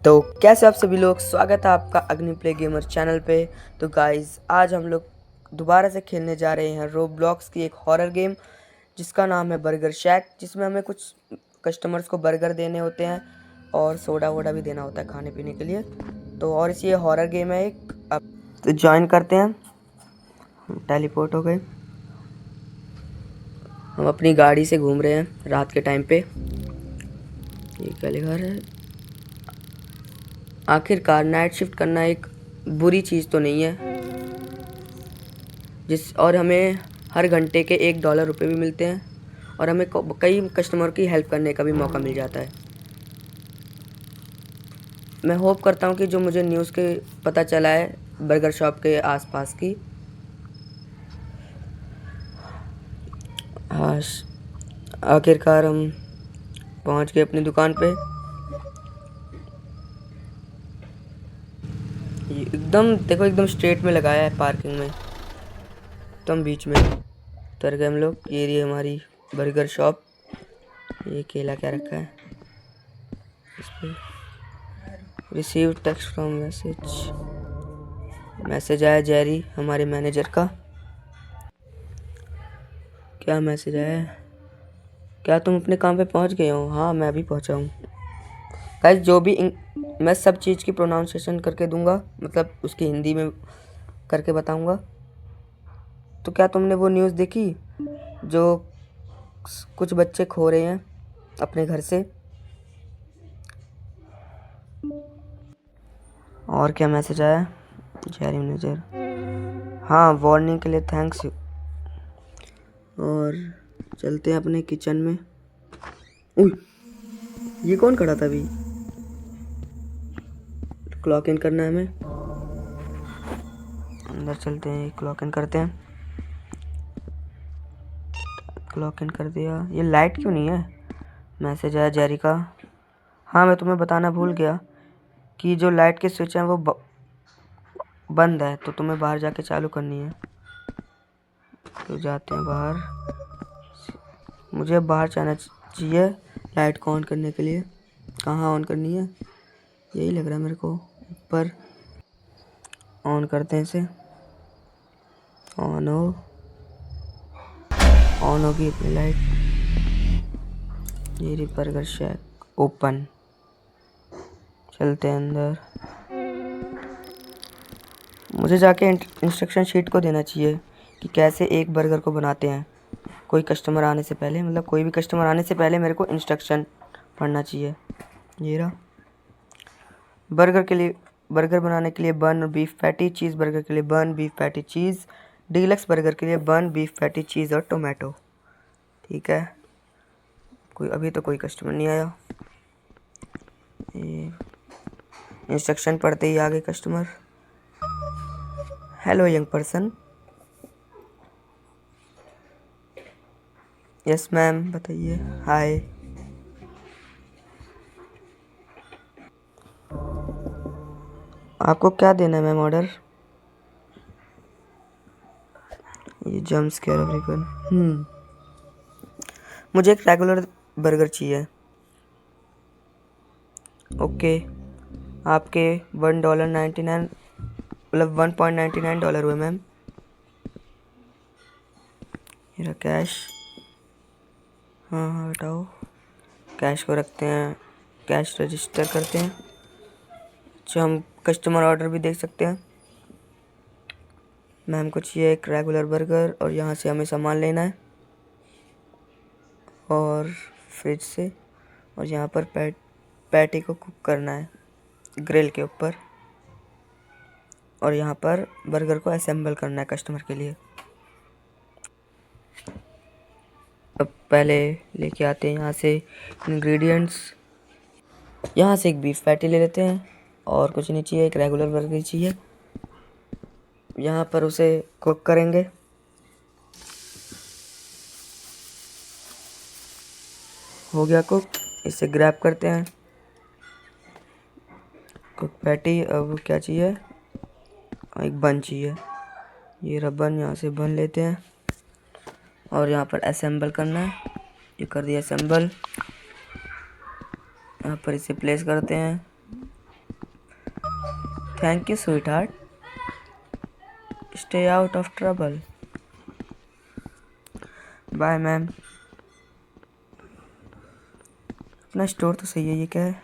तो कैसे आप सभी लोग, स्वागत है आपका अग्नि प्ले गेमर चैनल पे। तो गाइस, आज हम लोग दोबारा से खेलने जा रहे हैं रोब्लॉक्स की एक हॉरर गेम जिसका नाम है बर्गर शैक, जिसमें हमें कुछ कस्टमर्स को बर्गर देने होते हैं और सोडा वोडा भी देना होता है खाने पीने के लिए। तो और इसी ये हॉरर गेम है एक। अब तो ज्वाइन करते हैं। टेलीपोर्ट हो गए, हम अपनी गाड़ी से घूम रहे हैं रात के टाइम पे। ये क्या लिखा है? आखिरकार नाइट शिफ्ट करना एक बुरी चीज़ तो नहीं है, और हमें हर घंटे के $1 भी मिलते हैं और हमें कई कस्टमर की हेल्प करने का भी मौका मिल जाता है। मैं होप करता हूँ कि जो मुझे न्यूज़ के पता चला है बर्गर शॉप के आसपास की, हाँ, आखिरकार हम पहुँच गए अपनी दुकान पे। एकदम देखो, एकदम स्ट्रेट में लगाया है पार्किंग में, एकदम बीच में उतर गए हम लोग। ये रही हमारी बर्गर शॉप। ये केला क्या रखा है इस पे? रिसीव टेक्स्ट फ्रॉम मैसेज आया जेरी, हमारे मैनेजर का। क्या मैसेज आया है? क्या तुम अपने काम पे पहुंच गए हो? हाँ, मैं भी पहुंचा हूँ। गाइस, जो भी मैं सब चीज़ की प्रोनाउंसिएशन करके दूंगा, मतलब उसकी हिंदी में करके बताऊंगा। तो क्या तुमने वो न्यूज़ देखी जो कुछ बच्चे खो रहे हैं अपने घर से? और क्या मैसेज आया? जेरी मैनेजर, हाँ, वार्निंग के लिए थैंक्स। और चलते हैं अपने किचन में। उई, ये कौन खड़ा था अभी? क्लॉक इन करना है हमें। अंदर चलते हैं, क्लॉक इन करते हैं। क्लॉक इन कर दिया। ये लाइट क्यों नहीं है? मैसेज आया जेरी का। हाँ, मैं तुम्हें बताना भूल गया कि जो लाइट के स्विच हैं वो बंद है, तो तुम्हें बाहर जाके चालू करनी है। तो जाते हैं बाहर। मुझे बाहर जाना चाहिए लाइट को ऑन करने के लिए। कहाँ ऑन करनी है? यही लग रहा है मेरे को, ऊपर। ऑन करते हैं इसे। ऑन होगी अपनी लाइट। ये रही बर्गर शैक ओपन। चलते हैं अंदर। मुझे जाके इंस्ट्रक्शन शीट को देना चाहिए कि कैसे एक बर्गर को बनाते हैं। कोई कस्टमर आने से पहले, मतलब कोई भी कस्टमर आने से पहले मेरे को इंस्ट्रक्शन पढ़ना चाहिए। ये रहा। बर्गर बनाने के लिए बन बीफ पैटी, चीज़ बर्गर के लिए बन बीफ पैटी चीज़, डीलक्स बर्गर के लिए बन बीफ पैटी चीज़ और टोमेटो। ठीक है, अभी तो कोई कस्टमर नहीं आया। ये इंस्ट्रक्शन पढ़ते ही आ गए customer. Hello young person. Yes ma'am, बताइए। हाय। आपको क्या देना है मैम ऑर्डर? ये जम्प स्केयर एवरीवन। मुझे एक रेगुलर बर्गर चाहिए। ओके, आपके $1.99, मतलब $1.99 हुए मैम। मेरा कैश। हाँ हाँ, हटाओ। कैश को रखते हैं, कैश रजिस्टर करते हैं। अच्छा, हम कस्टमर ऑर्डर भी देख सकते हैं। मैम को चाहिए एक रेगुलर बर्गर और यहाँ से हमें सामान लेना है और फ्रिज से, और यहाँ पर पैटी को कुक करना है ग्रिल के ऊपर, और यहाँ पर बर्गर को असेंबल करना है कस्टमर के लिए। अब पहले लेके आते हैं यहाँ से इंग्रेडिएंट्स। यहाँ से एक बीफ पैटी ले लेते हैं और कुछ नहीं चाहिए, एक रेगुलर बर्गर चाहिए। यहाँ पर उसे कुक करेंगे। हो गया कुक, इसे ग्रैब करते हैं। Cook patty. अब क्या चाहिए? एक बन चाहिए। ये रहा बन, यहाँ से बन लेते हैं और यहाँ पर असेंबल करना है। ये कर दिया असेंबल। यहाँ पर इसे प्लेस करते हैं thank you sweetheart, stay out of trouble. Bye ma'am. अपना स्टोर तो सही है, ये क्या है?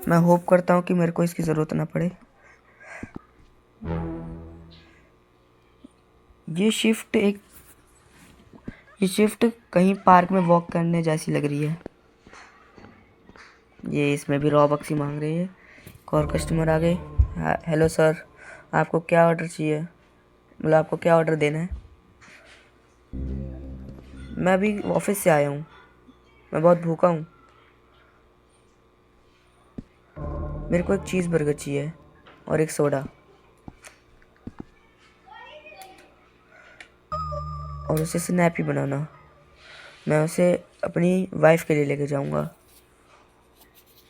मैं होप करता हूँ कि मेरे को इसकी ज़रूरत ना पड़े। ये शिफ्ट कहीं पार्क में वॉक करने जैसी लग रही है। ये इसमें भी रॉबक्स ही मांग रही है। एक और कस्टमर आ गए। हेलो सर, आपको क्या ऑर्डर चाहिए? मतलब आपको क्या ऑर्डर देना है? मैं अभी ऑफिस से आया हूँ, मैं बहुत भूखा हूँ। मेरे को एक चीज़ बर्गर चाहिए और एक सोडा, और उसे स्नैपी बनाना। मैं उसे अपनी वाइफ के लिए लेके जाऊँगा।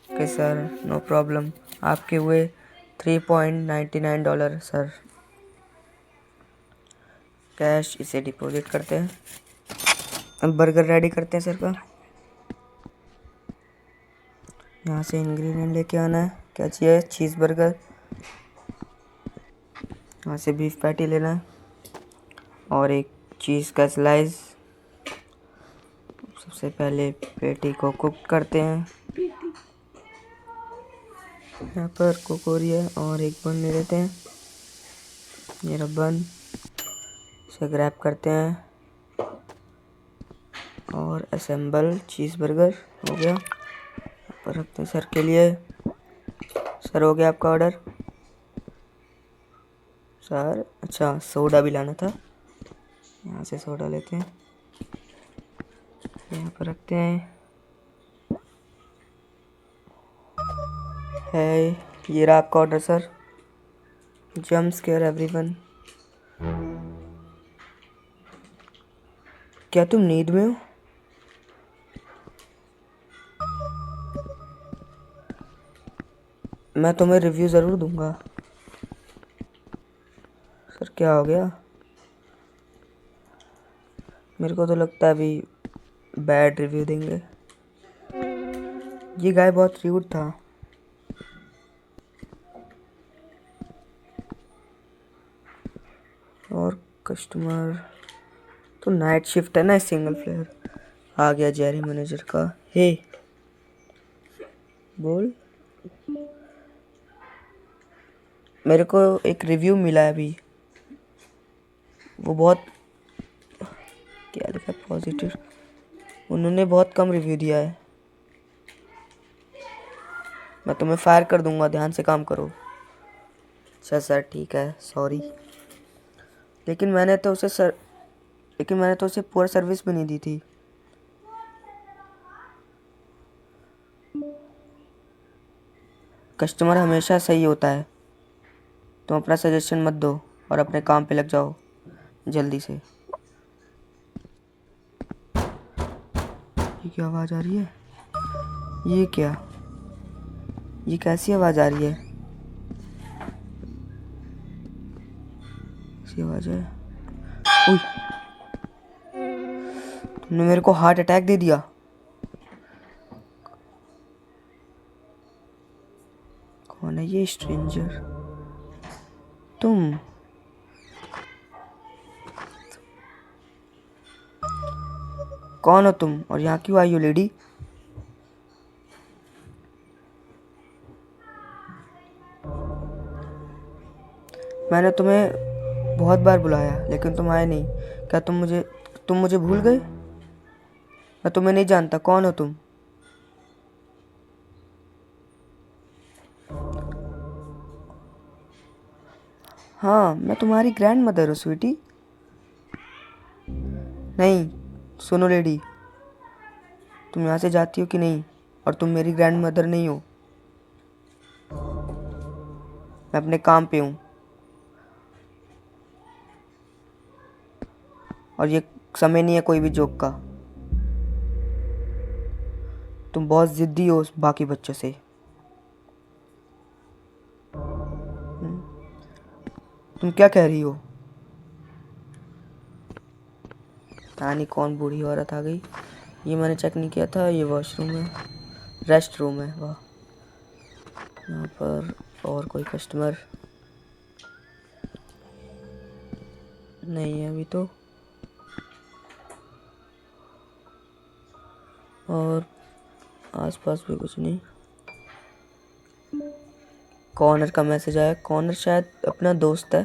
Okay sir, no problem. आपके हुए $3.99 सर। कैश इसे डिपॉजिट करते हैं। अब बर्गर रेडी करते हैं सर का। यहाँ से इंग्रेडिएंट लेके आना है। क्या चाहिए? Cheese burger. यहाँ से बीफ पैटी लेना है और एक चीज़ का स्लाइस। सबसे पहले पैटी को कुक करते हैं। यहाँ पर कुकोरी है और एक बन ले लेते हैं। ये रहा बन, इसे ग्रैब करते हैं और असेंबल चीज़ बर्गर हो गया। यहाँ पर रखते हैं सर के लिए। सर हो गया आपका ऑर्डर। सर अच्छा, सोडा भी लाना था। यहाँ से सोडा लेते हैं, यहाँ पर रखते हैं। है ये रहा आपका order sir. Jump square everyone. क्या तुम नींद में हो? मैं तुम्हें रिव्यू ज़रूर दूंगा। सर क्या हो गया? मेरे को तो लगता है अभी बैड रिव्यू देंगे। ये गाय बहुत रूड था। और कस्टमर तो नाइट शिफ्ट है ना, सिंगल फ्लेयर। आ गया जेरी मैनेजर का। हे बोल। मेरे को एक रिव्यू मिला है अभी, वो बहुत, क्या लिखा है, पॉजिटिव। उन्होंने बहुत कम रिव्यू दिया है। मैं तुम्हें फायर कर दूंगा, ध्यान से काम करो। अच्छा सर ठीक है, सॉरी। लेकिन मैंने तो उसे पुअर सर्विस भी नहीं दी थी। कस्टमर हमेशा सही होता है। तुम अपना सजेशन मत दो और अपने काम पे लग जाओ जल्दी से। ये क्या आवाज़ आ रही है? ये क्या, ये कैसी आवाज़ आ रही है? ऐसी आवाज़ है। उई, तुमने मेरे को हार्ट अटैक दे दिया। कौन है ये स्ट्रेंजर? तुम कौन हो तुम, और यहाँ क्यों आई हो लेडी? मैंने तुम्हें बहुत बार बुलाया लेकिन तुम आए नहीं। क्या तुम मुझे भूल गए? मैं तुम्हें नहीं जानता, कौन हो तुम? हाँ, मैं तुम्हारी ग्रैंड मदर हूँ स्वीटी। नहीं, सुनो लेडी, तुम यहाँ से जाती हो कि नहीं? और तुम मेरी ग्रैंड मदर नहीं हो। मैं अपने काम पे हूँ और ये समय नहीं है कोई भी जोक का। तुम बहुत ज़िद्दी हो बाकी बच्चों से। तुम क्या कह रही हो? पता नहीं कौन बूढ़ी औरत आ गई। ये मैंने चेक नहीं किया था। ये वॉशरूम है, रेस्ट रूम है। वाह, यहाँ पर और कोई कस्टमर नहीं है अभी तो। और आसपास भी कुछ नहीं। कॉर्नर का मैसेज आया। कॉर्नर शायद अपना दोस्त है,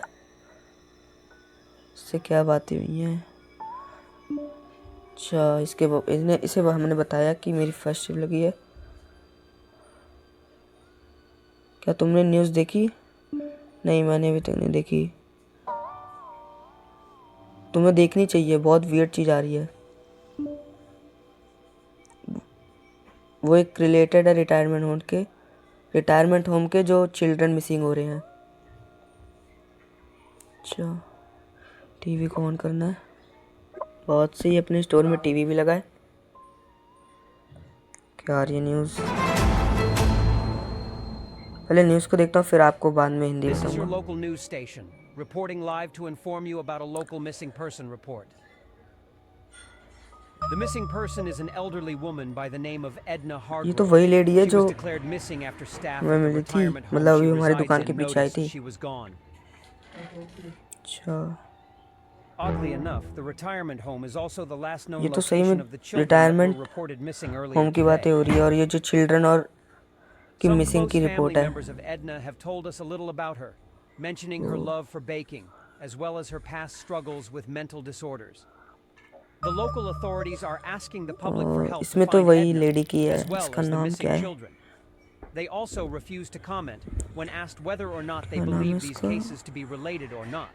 इससे क्या बातें हुई हैं। अच्छा, इसे हमने बताया कि मेरी फर्स्ट शिफ्ट लगी है। क्या तुमने न्यूज़ देखी? नहीं, मैंने अभी तक नहीं देखी। तुम्हें देखनी चाहिए, बहुत वियर्ड चीज़ आ रही है। वो एक रिलेटेड है रिटायरमेंट होम के जो चिल्ड्रन मिसिंग हो रहे हैं। अच्छा, टीवी को ऑन करना है। बहुत सही, अपने स्टोर में टीवी भी लगा है। क्या आ रही है न्यूज़? पहले न्यूज़ को देखता हूँ, फिर आपको बाद में हिंदी This is your बताऊंगा। local news station, reporting live to inform you about a local missing person report. The missing person is an elderly woman by the name of Edna ये तो Hargrove. वही लेडी है She जो was declared missing after staff हमें at the मिली थी, retirement home मतलब she अभी हमारी resides दुकान के in पीछे आई noticed थी। she was gone. अच्छा, Oddly enough, the retirement home is also the last known ये तो सही में location of the children that were retirement reported missing earlier home की बातें today. हो रही है, और ये जो चिल्ड्रन और की Some मिसिंग close की family रिपोर्ट है। members of Edna have told us a little about her, mentioning her love for baking, as well as her past struggles with mental disorders. The local authorities are asking the public for help to इसमें तो find वही Edna, lady की है। as well इसका as the नाम missing क्या है? children. They also refuse to comment when asked whether or not they क्या नाम है believe these इसका? cases to be related or not.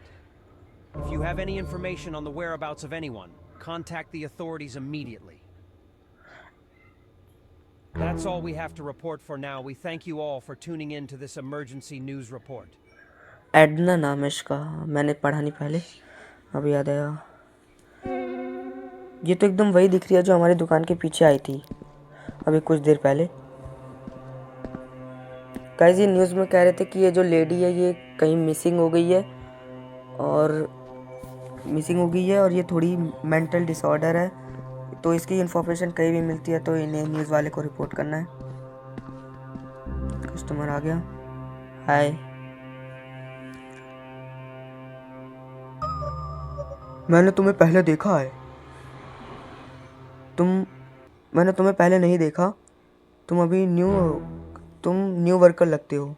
If you have any information on the whereabouts of anyone, contact the authorities immediately. That's all we have to report for now. We thank you all for tuning in to this emergency news report. Edna नाम है इसका, मैंने पढ़ा नहीं पहले, अब याद आया। ये तो एकदम वही दिख रही है जो हमारी दुकान के पीछे आई थी अभी कुछ देर पहले। गाइस, ये न्यूज़ में कह रहे थे कि ये जो लेडी है ये कहीं मिसिंग हो गई है, और ये थोड़ी मेंटल डिसऑर्डर है। तो इसकी इन्फॉर्मेशन कहीं भी मिलती है तो इन्हें न्यूज़ वाले को रिपोर्ट करना है। कस्टमर आ गया। हाय, मैंने तुम्हें पहले देखा है। मैंने तुम्हें पहले नहीं देखा। तुम अभी न्यू वर्कर लगते हो।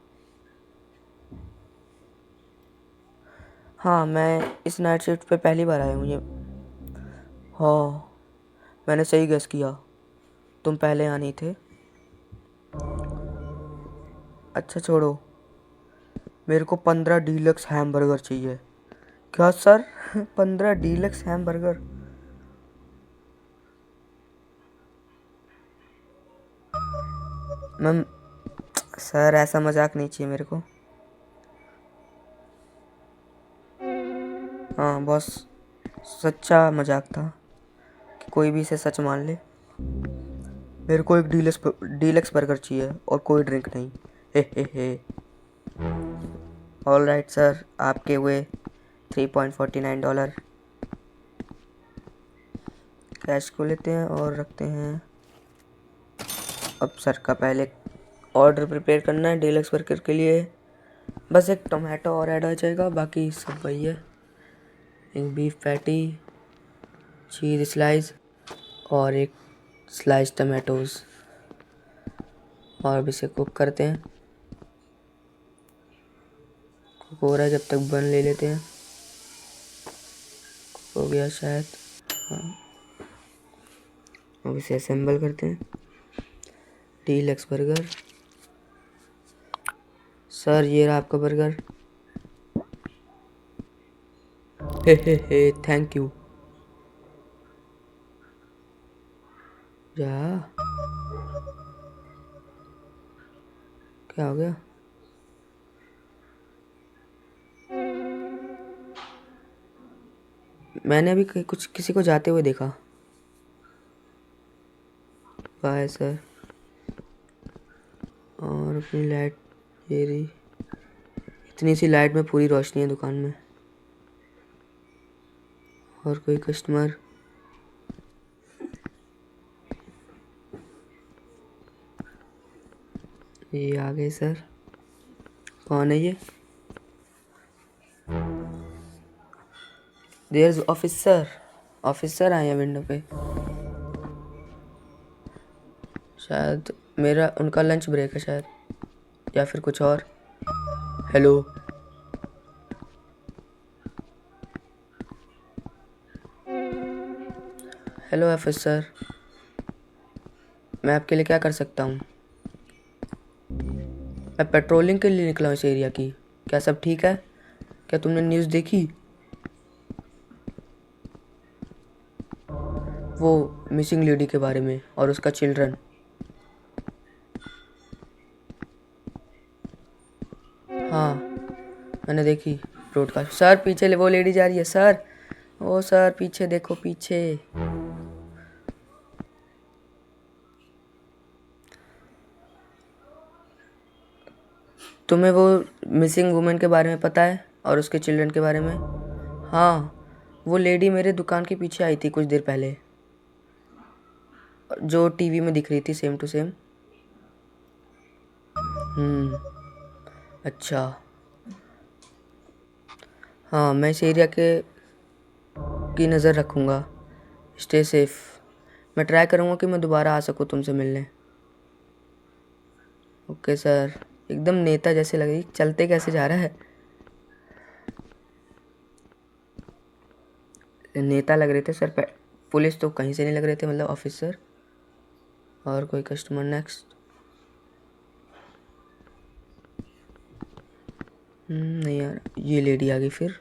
हाँ, मैं इस नाइट शिफ्ट पे पहली बार आया हूँ। हाँ, मैंने सही गेस किया, तुम पहले यहाँ नहीं थे। अच्छा छोड़ो, मेरे को 15 डीलक्स हैमबर्गर चाहिए। क्या sir? 15 deluxe hamburger? Ma'am sir, ऐसा मजाक नहीं चाहिए मेरे को। हाँ बॉस, सच्चा मजाक था कि कोई भी इसे सच मान ले। मेरे को एक डीलक्स बर्गर चाहिए और कोई ड्रिंक नहीं। हे। ऑल राइट सर, आपके हुए $3.49। कैश को लेते हैं और रखते हैं। अब सर का पहले ऑर्डर प्रिपेयर करना है डीलक्स बर्गर के लिए। बस एक टोमेटो और ऐड हो जाएगा, बाकी सब वही है। एक बीफ पैटी, चीज़ स्लाइस और एक स्लाइस टमाटोज। और अब इसे कुक करते हैं। कुक हो रहा है, जब तक बन ले लेते हैं। कुक हो गया शायद, हाँ। अब इसे असेंबल करते हैं। Deluxe burger. सर ये रहा आपका बर्गर। Hey thank you. जा, क्या हो गया? मैंने अभी किसी को जाते हुए देखा। Bye sir. और अपनी लाइट, ये रही। इतनी सी लाइट में पूरी रोशनी है दुकान में। और कोई कस्टमर? ये आ गए सर। कौन है ये? There is officer. ऑफिसर आए हैं विंडो पे। शायद मेरा उनका लंच ब्रेक है शायद, या फिर कुछ और। हेलो। हेलो ऑफिसर, मैं आपके लिए क्या कर सकता हूँ? मैं पेट्रोलिंग के लिए निकला हूँ इस एरिया की। क्या सब ठीक है? क्या तुमने न्यूज़ देखी? वो मिसिंग लेडी के बारे में और उसका चिल्ड्रन। हाँ, मैंने देखी ब्रॉडकास्ट। सर पीछे वो लेडी जा रही है सर। ओ सर पीछे देखो पीछे। तुम्हें वो मिसिंग वुमेन के बारे में पता है और उसके चिल्ड्रन के बारे में? हाँ, वो लेडी मेरे दुकान के पीछे आई थी कुछ देर पहले, जो टीवी में दिख रही थी सेम टू सेम। अच्छा। हाँ, मैं इस एरिया की नज़र रखूँगा। Stay safe. मैं ट्राई करूँगा कि मैं दोबारा आ सकूँ तुमसे मिलने। Okay sir. एकदम नेता जैसे लग रही, चलते कैसे जा रहा है? नेता लग रहे थे सर। पुलिस तो कहीं से नहीं लग रहे थे, मतलब ऑफिसर। और कोई कस्टमर नेक्स्ट? नहीं यार, ये लेडी आ गई फिर।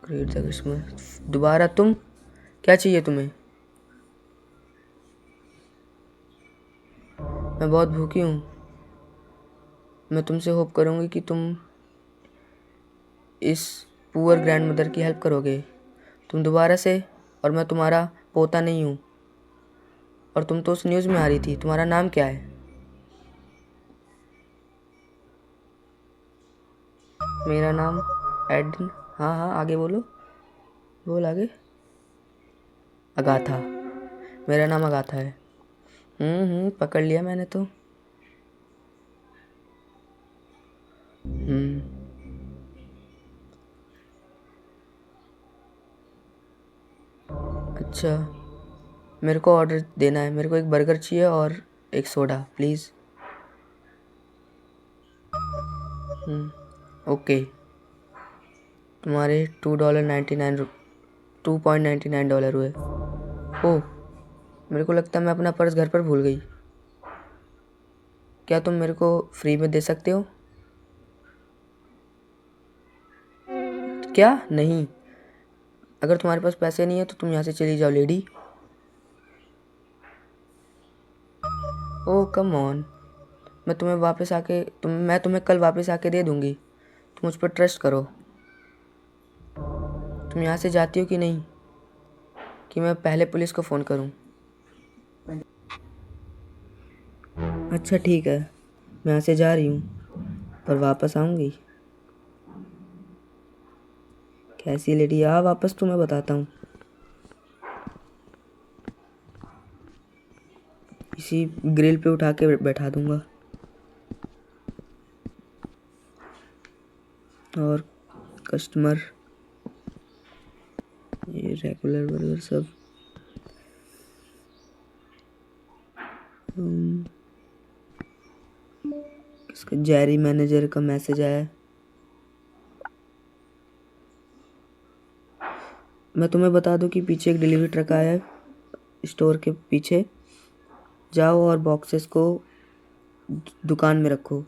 Great the customer. दोबारा तुम? क्या चाहिए तुम्हें? मैं बहुत भूखी हूँ। मैं तुमसे होप करूँगी कि तुम इस पुअर ग्रैंड मदर की हेल्प करोगे। तुम दोबारा से, और मैं तुम्हारा पोता नहीं हूँ। और तुम तो उस न्यूज़ में आ रही थी। तुम्हारा नाम क्या है? मेरा नाम एडन। हाँ हाँ, आगे बोलो, बोल आगे। अगाथा। मेरा नाम अगाथा है। पकड़ लिया मैंने तो। अच्छा, मेरे को ऑर्डर देना है। मेरे को एक बर्गर चाहिए और एक सोडा प्लीज़। ओके। तुम्हारे $2.99 हुए। ओह, मेरे को लगता है मैं अपना पर्स घर पर भूल गई। क्या तुम मेरे को फ्री में दे सकते हो? क्या नहीं? अगर तुम्हारे पास पैसे नहीं है तो तुम यहाँ से चली जाओ लेडी। Oh come on. मैं तुम्हें कल वापस आके दे दूँगी। तुम मुझ पर ट्रस्ट करो। तुम यहाँ से जाती हो कि नहीं, कि मैं पहले पुलिस को फ़ोन करूँ? अच्छा ठीक है, मैं यहाँ से जा रही हूँ, पर वापस आऊँगी। कैसी लेडी? आ वापस, तुम्हें बताता हूँ। इसी ग्रिल पे उठा के बैठा दूँगा। और कस्टमर, ये रेगुलर बर्गर सब। इसका जेरी मैनेजर का मैसेज आया है। मैं तुम्हें बता दूं कि पीछे एक डिलीवरी ट्रक आया है स्टोर के पीछे। जाओ और बॉक्सेस को दुकान में रखो,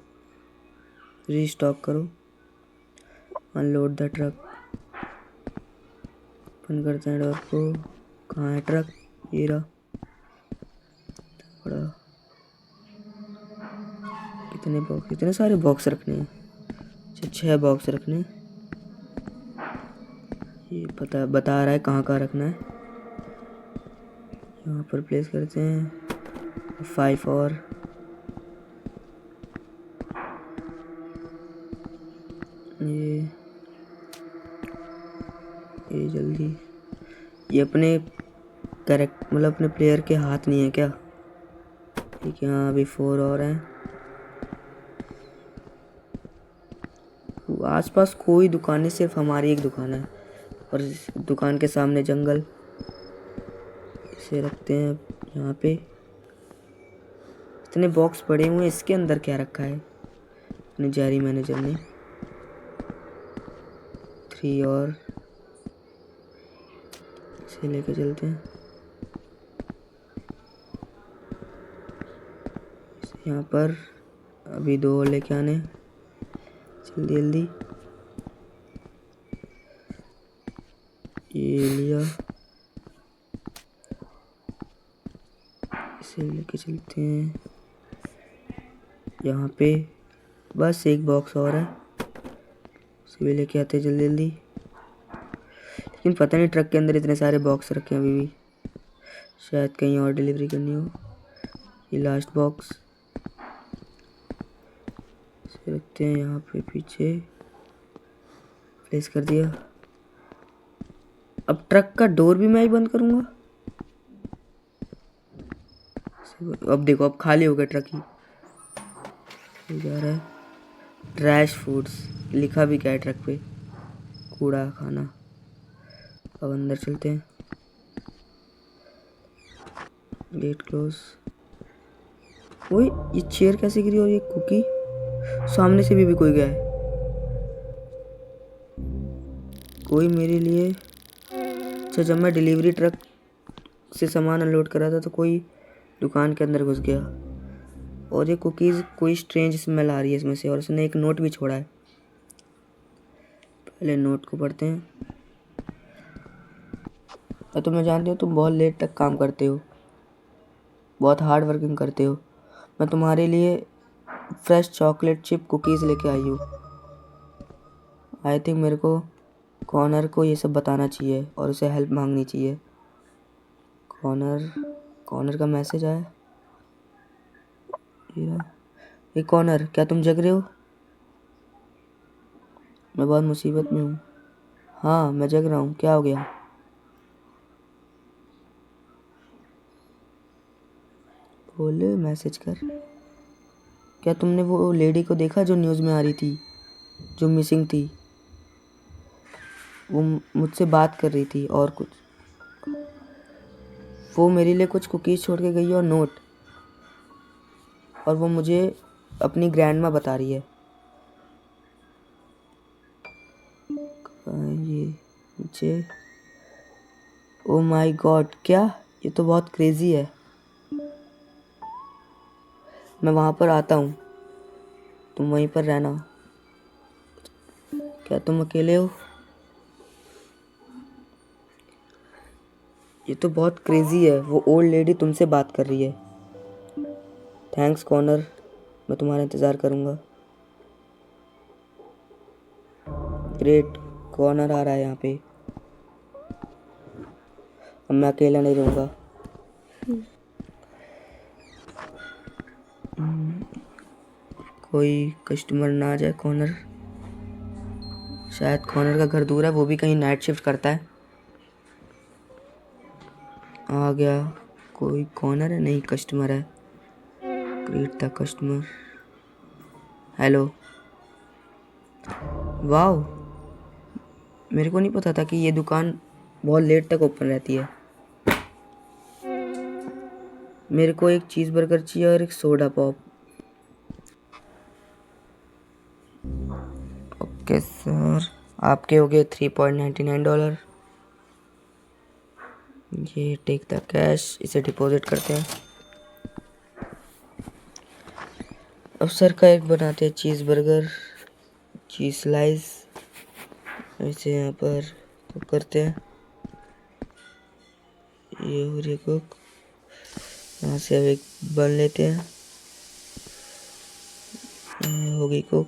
रीस्टॉक करो। Unload the truck. ओपन करते हैं डोर को। कहाँ है ट्रक? ये रहा। बड़ा कितने सारे बॉक्स रखने हैं? अच्छा 6 बॉक्स रखने हैं। ये बता रहा है कहाँ कहाँ रखना है। यहाँ पर प्लेस करते हैं 5 और। ये जल्दी। ये अपने मतलब अपने प्लेयर के हाथ नहीं है क्या? ठीक है, हाँ अभी 4 और हैं। आसपास कोई दुकान नहीं, सिर्फ हमारी एक दुकान है और इस दुकान के सामने जंगल। इसे रखते हैं यहाँ पे। इतने बॉक्स पड़े हुए हैं, इसके अंदर क्या रखा है अपने जारी मैनेजर ने? 3 और इसे लेके चलते हैं। इसे यहाँ पर अभी 2 और लेके आने, जल्दी जल्दी। ये लिया, इसे लेके चलते हैं यहाँ पे। बस एक बॉक्स और है, उसे भी लेके आते हैं जल्दी जल्दी। लेकिन पता नहीं ट्रक के अंदर इतने सारे बॉक्स रखे हैं अभी भी, शायद कहीं और डिलीवरी करनी हो। ये लास्ट बॉक्स इसे रखते हैं यहाँ पे पीछे, प्लेस कर दिया। अब ट्रक का डोर भी मैं ही बंद करूँगा। अब देखो, अब खाली हो गया ट्रक ही। ये जा रहा है ट्रैश फूड्स, लिखा भी क्या है ट्रक पे? कूड़ा खाना। अब अंदर चलते हैं, गेट क्लोज। ओए ये चेयर कैसे गिरी? और ये कुकी सामने से भी कोई गया है। कोई मेरे लिए, अच्छा जब मैं डिलीवरी ट्रक से सामान अनलोड कर रहा था तो कोई दुकान के अंदर घुस गया। और ये कुकीज़ कोई स्ट्रेंज स्मेल आ रही है इसमें से, और उसने एक नोट भी छोड़ा है। पहले नोट को पढ़ते हैं। और तुम्हें जानते हो तुम बहुत लेट तक काम करते हो, बहुत हार्ड वर्किंग करते हो। मैं तुम्हारे लिए फ्रेश चॉकलेट चिप कुकीज़ लेके आई हूँ। आई थिंक मेरे को कॉर्नर को ये सब बताना चाहिए और उसे हेल्प मांगनी चाहिए। कॉर्नर का मैसेज आया। ये कॉर्नर, क्या तुम जग रहे हो? मैं बहुत मुसीबत में हूँ। हाँ मैं जग रहा हूँ, क्या हो गया? बोले मैसेज कर। क्या तुमने वो लेडी को देखा जो न्यूज़ में आ रही थी, जो मिसिंग थी? वो मुझसे बात कर रही थी और कुछ, वो मेरे लिए कुछ कुकीज़ छोड़ के गई और नोट, और वो मुझे अपनी ग्रैंडमा बता रही है। ये मुझे, ओ माय गॉड, क्या? ये तो बहुत क्रेजी है। मैं वहाँ पर आता हूँ, तुम वहीं पर रहना। क्या तुम अकेले हो? ये तो बहुत क्रेजी है, वो ओल्ड लेडी तुमसे बात कर रही है। थैंक्स कॉर्नर, मैं तुम्हारा इंतज़ार करूँगा। ग्रेट, कॉर्नर आ रहा है यहाँ पे। अब मैं अकेला नहीं रहूँगा। कोई कस्टमर ना आ जाए कॉर्नर। शायद कॉर्नर का घर दूर है, वो भी कहीं नाइट शिफ्ट करता है। आ गया। कोई कॉर्नर है? नहीं, कस्टमर है। Great the customer. Hello. Wow, मेरे को नहीं पता था कि ये दुकान बहुत लेट तक ओपन रहती है। मेरे को एक चीज़ बर्गर चाहिए और एक सोडा पॉप। ओके सर, आपके हो गए $3.99। ये टेक द कैश, इसे डिपॉजिट करते हैं। अब सर का एक बनाते हैं चीज़ बर्गर, चीज़ स्लाइस। इसे यहाँ पर कुक करते हैं। ये हो रही कुक। यहाँ से अब एक बन लेते हैं। हो गई कुक।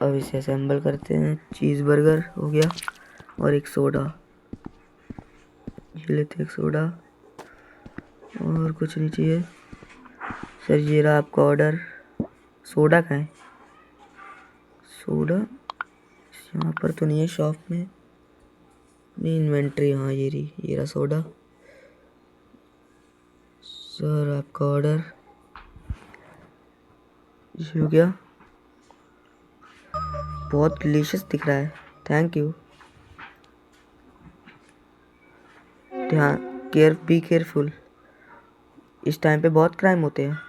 अब इसे असेंबल करते हैं। चीज़ बर्गर हो गया और एक सोडा। ये लेते हैं एक सोडा, और कुछ नहीं चाहिए। सर ये रहा आपका ऑर्डर। सोडा कहाँ है? सोडा यहाँ पर तो नहीं है शॉप में, नहीं इन्वेंट्री। हाँ ये रही, ये रहा सोडा। सर आपका ऑर्डर, ये हो गया। बहुत डिलीशियस दिख रहा है, थैंक यू। ध्यान, बी केयरफुल, इस टाइम पे बहुत क्राइम होते हैं।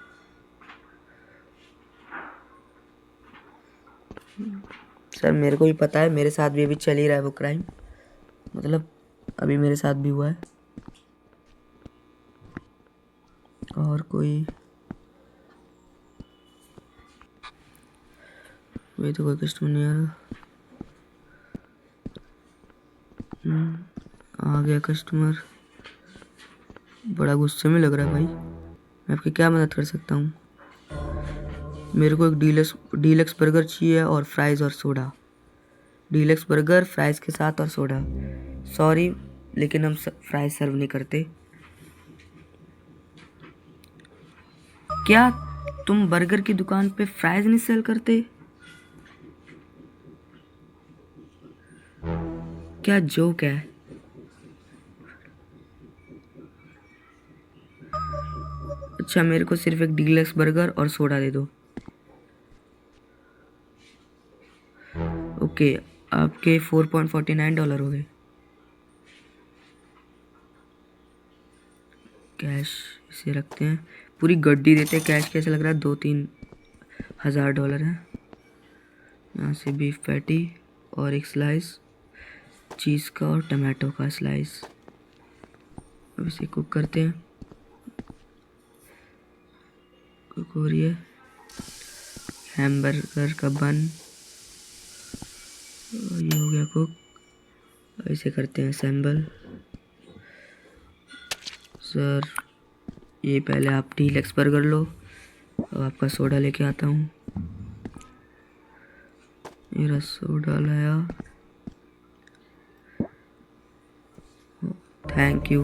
सर मेरे को भी पता है, मेरे साथ भी अभी चल ही रहा है वो क्राइम, मतलब अभी मेरे साथ भी हुआ है। और कोई वही तो कोई कस्टमर नहीं आ रहा। आ गया कस्टमर, बड़ा गुस्से में लग रहा है भाई। मैं आपकी क्या मदद कर सकता हूँ? मेरे को एक डीलक्स बर्गर चाहिए और फ्राइज़ और सोडा। डीलक्स बर्गर फ्राइज़ के साथ और सोडा। सॉरी लेकिन हम फ्राइज सर्व नहीं करते। क्या तुम बर्गर की दुकान पे फ्राइज नहीं सेल करते? क्या जोक है? अच्छा मेरे को सिर्फ एक डीलक्स बर्गर और सोडा दे दो। ओके, आपके $4.49 हो गए। कैश इसे रखते हैं, पूरी गड्डी देते हैं कैश। कैसे लग रहा है 2-3 हज़ार है। यहाँ से बीफ पैटी और एक स्लाइस चीज़ का और टमाटो का स्लाइस। अब इसे कुक करते हैं। कुक हो रही है। हैमबर्गर का बन ये हो गया कुक। इसे करते हैं असेंबल। सर ये पहले आप डीलक्स बर्गर लो, अब आपका सोडा लेके आता हूँ। मेरा सोडा लाया, thank you.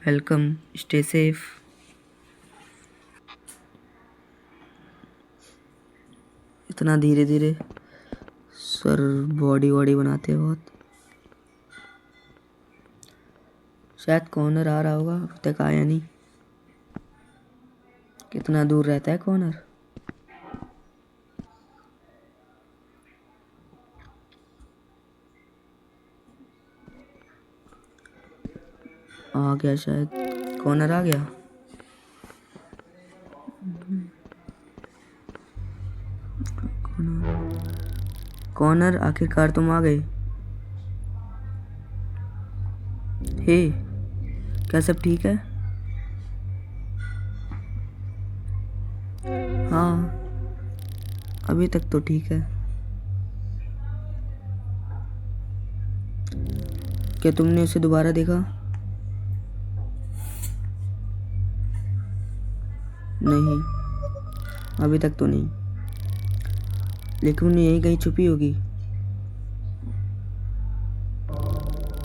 Welcome, stay safe. इतना धीरे धीरे सर, बॉडी वॉडी बनाते हैं बहुत। शायद कॉर्नर आ रहा होगा, अब तक आया नहीं। कितना दूर रहता है कॉर्नर? आ गया शायद, कॉर्नर आ गया। कॉर्नर आखिरकार तुम आ गए। हे, क्या सब ठीक है? हाँ अभी तक तो ठीक है। क्या तुमने उसे दोबारा देखा? नहीं, अभी तक तो नहीं, लेकिन उन्हें यहीं कहीं छुपी होगी।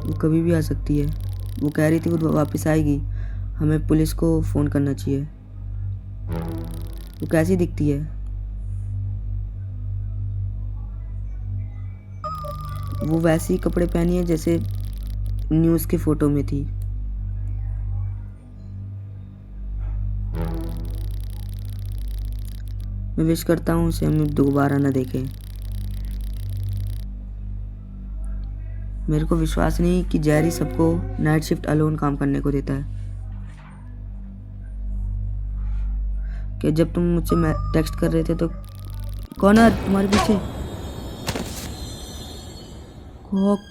वो कभी भी आ सकती है। वो कह रही थी वो वापस आएगी, हमें पुलिस को फ़ोन करना चाहिए। वो कैसी दिखती है? वो वैसे ही कपड़े पहनी है जैसे न्यूज़ की फ़ोटो में थी। मैं विश करता हूँ उसे हम दोबारा न देखें। मेरे को विश्वास नहीं कि जेरी सबको नाइट शिफ्ट अलोन काम करने को देता है। कि जब तुम मुझसे टेक्स्ट कर रहे थे तो कॉर्नर तुम्हारे पीछे।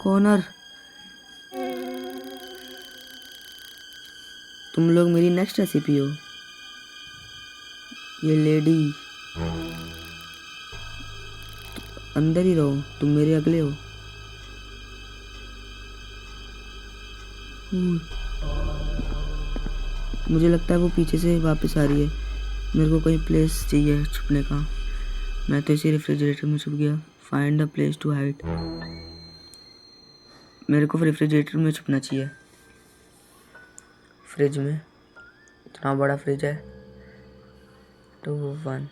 कॉर्नर, तुम लोग मेरी नेक्स्ट रेसिपी हो। ये लेडी, अंदर ही रहो, तुम मेरे अगले हो। मुझे लगता है वो पीछे से वापस आ रही है। मेरे को कहीं प्लेस चाहिए छुपने का। मैं तो इसी रेफ्रिजरेटर में छुप गया। Find a place to hide. मेरे को रेफ्रिजरेटर में छुपना चाहिए। फ्रिज में, इतना बड़ा फ्रिज है। 2-1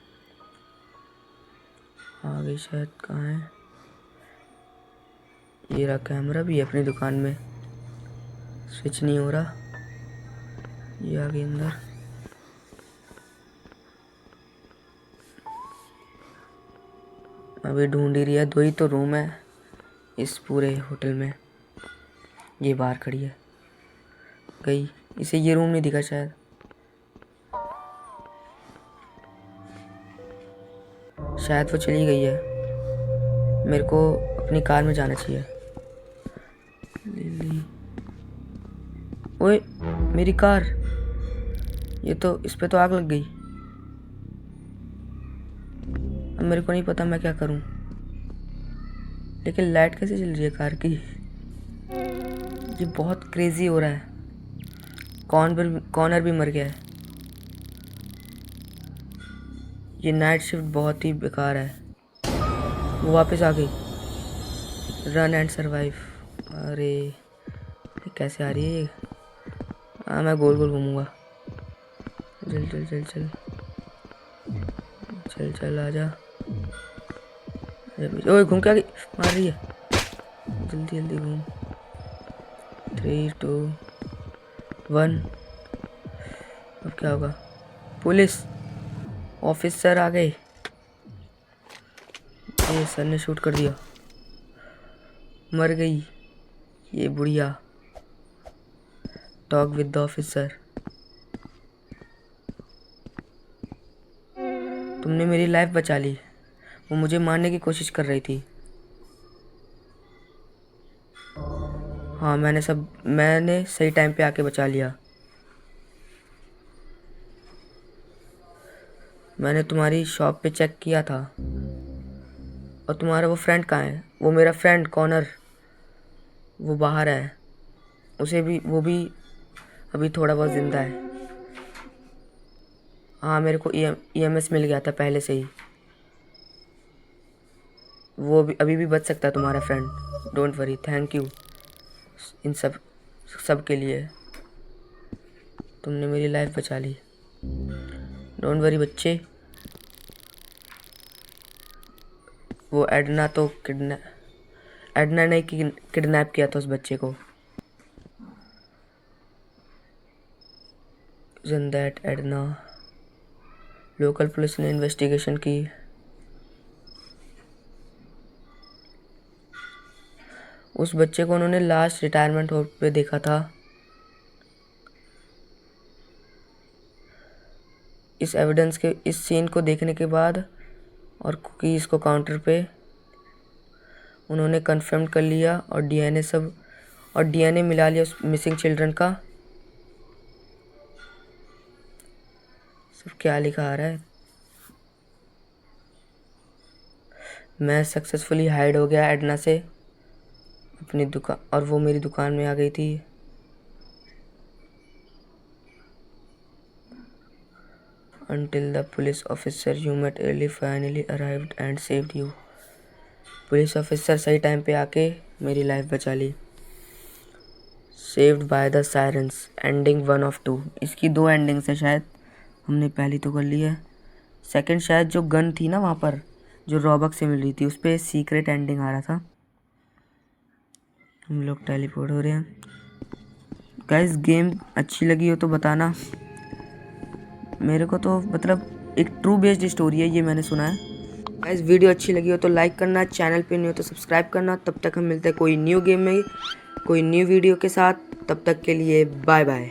आ गई शायद। कहाँ है? ये रहा, कैमरा भी है अपनी दुकान में, स्विच नहीं हो रहा। ये आ गई अंदर। अभी ढूंढ ही रही है, 2 ही तो रूम है इस पूरे होटल में। ये बाहर खड़ी है, गई। इसे ये रूम नहीं दिखा शायद। शायद वो चली गई है। मेरे को अपनी कार में जाना चाहिए। लिली, ओए मेरी कार, ये तो, इस पे तो आग लग गई। अब मेरे को नहीं पता मैं क्या करूं, लेकिन लाइट कैसे चल रही है कार की। ये बहुत क्रेजी हो रहा है। कॉर्नर भी मर गया है। ये नाइट शिफ्ट बहुत ही बेकार है। वो वापस आ गई। Run and survive. अरे ये कैसे आ रही है ये? हाँ मैं गोल गोल घूमूंगा। चल चल चल चल चल चल आजा। ओए घूम के आ गई, मार रही है। जल्दी जल्दी घूम। 3 2 1। अब क्या होगा? पुलिस ऑफिसर आ गए। ये सर ने शूट कर दिया। मर गई ये बुढ़िया। Talk with the officer. तुमने मेरी लाइफ बचा ली। वो मुझे मारने की कोशिश कर रही थी। हाँ मैंने सही टाइम पे आके बचा लिया। मैंने तुम्हारी शॉप पे चेक किया था। और तुम्हारा वो फ्रेंड कहाँ है? वो मेरा फ्रेंड कॉनर, वो बाहर है। वो भी अभी थोड़ा बहुत जिंदा है। हाँ मेरे को EMS मिल गया था पहले से ही। वो भी अभी भी बच सकता है तुम्हारा friend. Don't worry. Thank you in सब के लिए। तुमने मेरी लाइफ बचा ली। डोंट वरी बच्चे। वो एडना ने किडनैप किया था उस बच्चे को। That Edna. लोकल पुलिस ने इन्वेस्टिगेशन की। उस बच्चे को उन्होंने लास्ट रिटायरमेंट होम पे देखा था। इस सीन को देखने के बाद और कुकीज़ को काउंटर पे उन्होंने कंफर्म कर लिया और डीएनए मिला लिया उस मिसिंग चिल्ड्रन का। सब क्या लिखा आ रहा है? मैं सक्सेसफुली हाइड हो गया एडना से अपनी दुकान, और वो मेरी दुकान में आ गई थी। Until the police officer you met early finally arrived and saved you. Police officer सही टाइम पे आके मेरी लाइफ बचा ली। Saved by the sirens. Ending 1 of 2। इसकी 2 एंडिंग्स है शायद। हमने पहली तो कर ली है। सेकंड शायद जो गन थी ना वहाँ पर, जो रॉबक से मिल रही थी, उस पर सीक्रेट एंडिंग आ रहा था। हम लोग टेलीपोर्ट हो रहे हैं। गाइस गेम अच्छी लगी हो तो बताना। मेरे को तो मतलब एक ट्रू बेस्ड स्टोरी है ये, मैंने सुना है। गाइस वीडियो अच्छी लगी हो तो लाइक करना, चैनल पे नहीं हो तो सब्सक्राइब करना। तब तक हम मिलते हैं कोई न्यू गेम में, कोई न्यू वीडियो के साथ। तब तक के लिए बाय बाय।